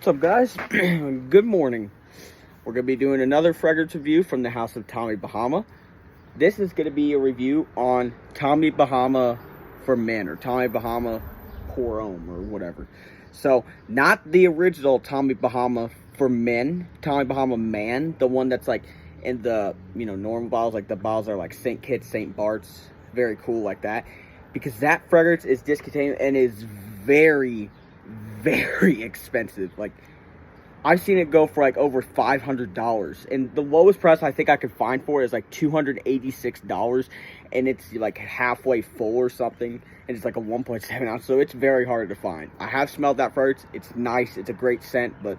up, guys? Good morning. We're going to be doing another fragrance review from the house of Tommy Bahama. This is going to be a review on Tommy Bahama for men, or Tommy Bahama pour Homme, or whatever. So, not the original Tommy Bahama for men, Tommy Bahama man, the one that's like in the, normal bottles, like the bottles are like St. Kitts, St. Bart's, very cool like that. Because that fragrance is discontinued and is very, very expensive. Like, I've seen it go for like over $500, and the lowest price I think I could find for it is like $286, and it's like halfway full or something, and it's like a 1.7 ounce, so it's very hard to find. I have smelled that fragrance. It's nice. It's a great scent, but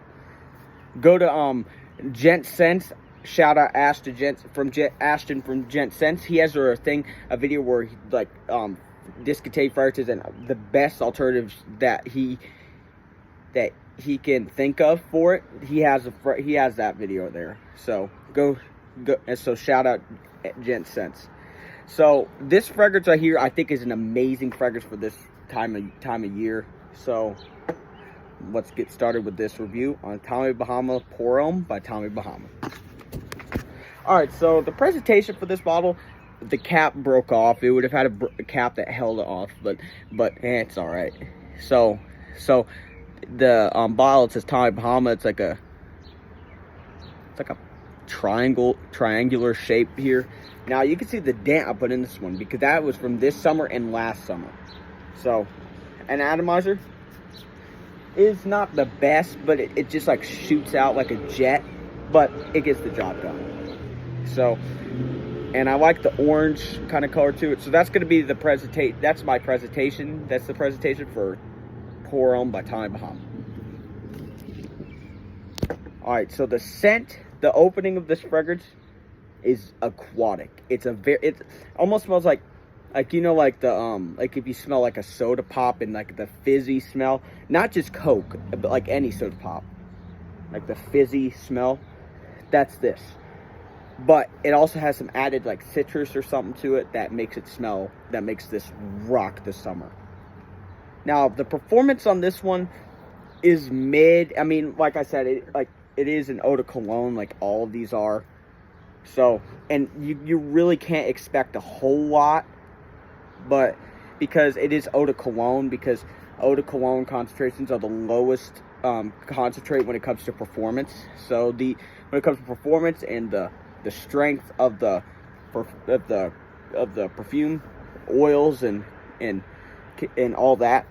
go to Gent Sense. Shout out Ashton from Gent Sense. He has a video where he like discontinued fragrances and the best alternatives that he can think of for it. He has that video there. So go. And so shout out Gent Sense. So this fragrance right here, I think, is an amazing fragrance for this time of year. So let's get started with this review on Tommy Bahama Pour Homme by Tommy Bahama. Alright, so the presentation for this bottle, the cap broke off. It would have had a cap that held it off, but it's alright. So the bottle, it says Tommy Bahama. It's like a triangular shape here. Now you can see the dent I put in this one, because that was from this summer and last summer. So an atomizer is not the best, but it just like shoots out like a jet, but it gets the job done. So, and I like the orange kind of color to it. So that's going to be the presentation. That's my presentation. That's the presentation for Pour Homme by Tommy Bahama. Alright, so the scent, the opening of this fragrance is aquatic. It almost smells like like the like if you smell like a soda pop and like the fizzy smell, not just Coke, but like any soda pop, like the fizzy smell. That's this. But it also has some added like citrus or something to it that makes this rock this summer. Now, the performance on this one is mid. I mean, like I said, it is an eau de cologne, like all of these are. So, and you really can't expect a whole lot, but because it is eau de cologne, because eau de cologne concentrations are the lowest concentrate when it comes to performance. So when it comes to performance and the strength of the perfume, oils and all that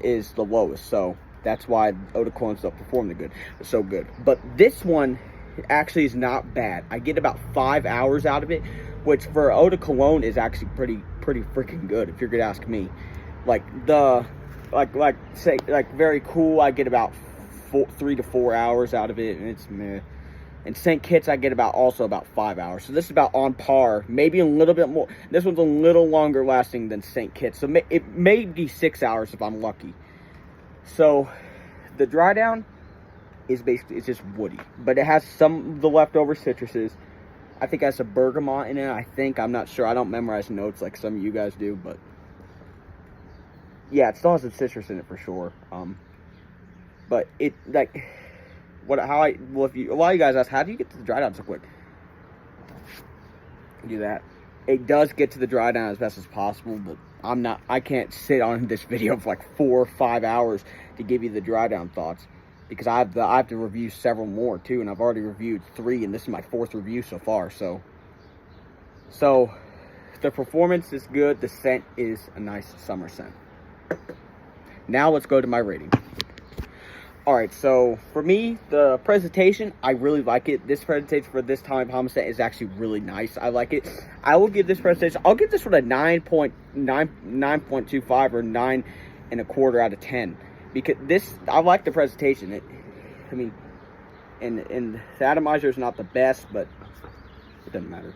is the lowest. So that's why eau de colognes don't perform so good. But this one actually is not bad. I get about 5 hours out of it, which for eau de cologne is actually pretty freaking good, if you're gonna ask me. Like very cool, I get about 3 to 4 hours out of it, and it's meh. And St. Kitts, I get about 5 hours. So this is about on par, maybe a little bit more. This one's a little longer lasting than St. Kitts. So it may be 6 hours if I'm lucky. So the dry down is basically, it's just woody. But it has some of the leftover citruses. I think it has some bergamot in it, I'm not sure. I don't memorize notes like some of you guys do, but yeah, it still has some citrus in it for sure. But it, like, a lot of you guys ask, how do you get to the dry down so quick? Do that. It does get to the dry down as best as possible, but I can't sit on this video for like 4 or 5 hours to give you the dry down thoughts, because I have to review several more too, and I've already reviewed 3, and this is my 4th review so far. So the performance is good. The scent is a nice summer scent. Now let's go to my rating. Alright, so for me, the presentation, I really like it. This presentation for this Tommy Bahama set is actually really nice. I like it. I will give this presentation, I'll give this one a 9.25 or 9 1/4 out of 10. Because I like the presentation. And the atomizer is not the best, but it doesn't matter.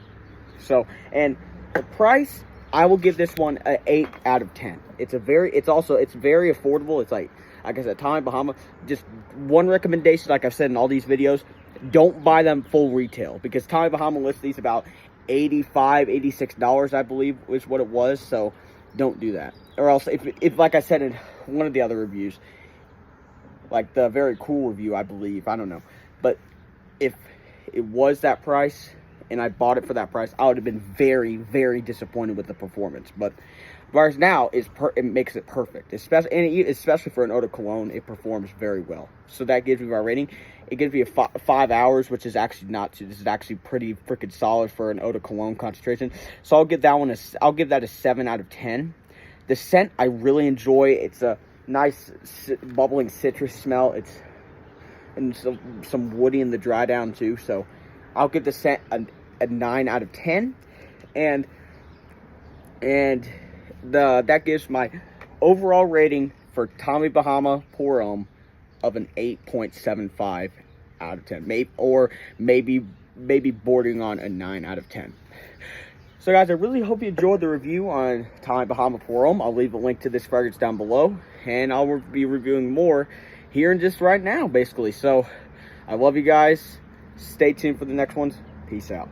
So, and the price, I will give this one an 8 out of 10. It's very affordable. It's like I said, Tommy Bahama. Just one recommendation, like I've said in all these videos, don't buy them full retail, because Tommy Bahama lists these about $85, $86, I believe is what it was. So don't do that. Or else, if like I said in one of the other reviews, like the very cool review, I believe. I don't know. But if it was that price and I bought it for that price, I would have been very, very disappointed with the performance. But whereas now it makes it perfect, especially for an eau de cologne. It performs very well. So that gives me my rating. It gives me a 5 hours, which is actually not too. This is actually pretty freaking solid for an eau de cologne concentration. So I'll give that a 7 out of 10. The scent I really enjoy. It's a nice bubbling citrus smell. And some woody in the dry down too. So I'll give the scent a 9 out of 10. And that gives my overall rating for Tommy Bahama Pour Homme of an 8.75 out of 10. Maybe bordering on a 9 out of 10. So guys, I really hope you enjoyed the review on Tommy Bahama Pour Homme. I'll leave a link to this fragrance down below, and I'll be reviewing more here and just right now, basically. So I love you guys. Stay tuned for the next ones. Peace out.